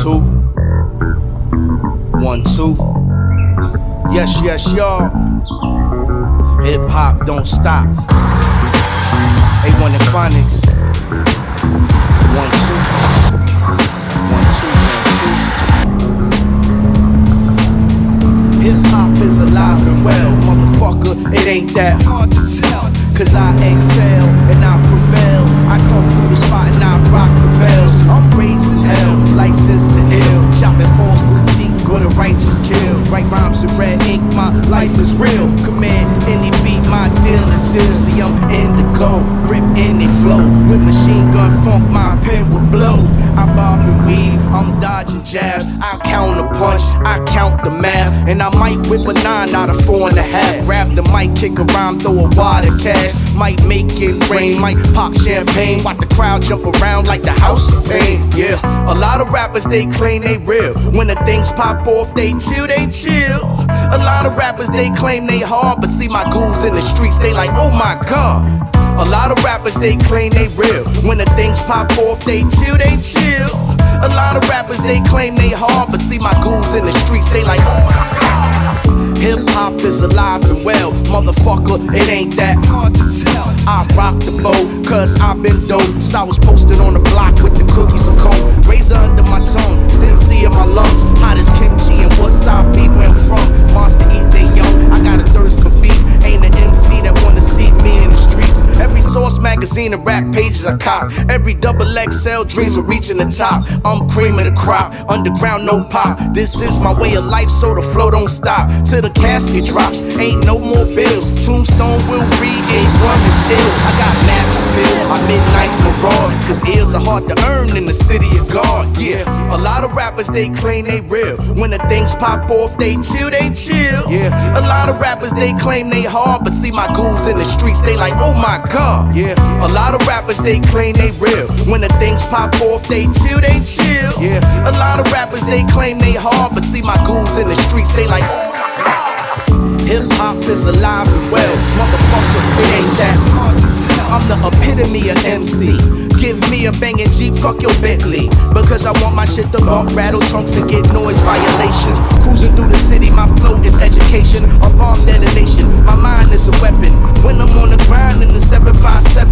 2, 1, 2. Yes, yes, y'all. Hip hop don't stop. A1 and Phonics. 1, 2. 1, 2, 1, 2. Hip hop is alive and well, motherfucker. It ain't that hard to tell. Cause I excel and I prevail. I come through the spot and I rock the bells. I'm raising hell, licensed to ill. Shop at Paul's Boutique with a righteous kill. Write rhymes in red ink, my life is real. Command any beat, my deal is sealed. See, I'm indigo, rip any flow. With machine gun funk, my pen will blow. I bob and weave, I'm dodging jabs. I count a punch, I count the math. And I might whip a 9 out of 4.5. Grab the mic, kick a rhyme, throw a wad of cash. Might make it rain, might pop champagne. Watch the crowd jump around like the house of pain. Yeah, a lot of rappers, they claim they real. When the things pop off, they chill, they chill. A lot of rappers, they claim they hard. But see my goons in the streets, they like, oh my God. A lot of rappers, they claim they real. When the things pop off, they chill, they chill. A lot of rappers, they claim they hard. But see my goons in the streets, they like, oh my God. Hip hop is alive and well, motherfucker, it ain't that hard to tell. I rock the boat, cause I've been dope. So I was posted on the block with the cookies and coke. Razor under my tongue, sincere in my lungs. Hot as kimchi and wasabi where I'm from. Monster eat they young, I got a thirst for beef. Ain't an MC that wanna see me in the streets. Every Source magazine and rap pages I cop. Every XXL dreams of reaching the top. I'm cream of the crop, underground no pop. This is my way of life, so the flow don't stop. Till the casket drops, ain't no more bills. Tombstone will read, A1 is still. I got massive bill, I midnight maraud. Cause ears are hard to earn in the city of God. Yeah, a lot of rappers, they claim they real. When the things pop off, they chill, they chill. Yeah, a lot of rappers, they claim they hard. But see my goons in the streets, they like, oh my God. Yeah, a lot of rappers, they claim they real. When the things pop off, they chill, they chill. Yeah, a lot of rappers, they claim they hard. But see my goons in the streets, they like, oh my God. Hip hop is alive and well, motherfucker, it ain't that hard to tell. I'm the epitome of MC. Give me a banging Jeep, fuck your Bentley. Because I want my shit to bump, rattle trunks and get noise violations. Cruising through the city, my flow is education. A bomb detonation, my mind is a weapon. When I'm on the grind in the 757,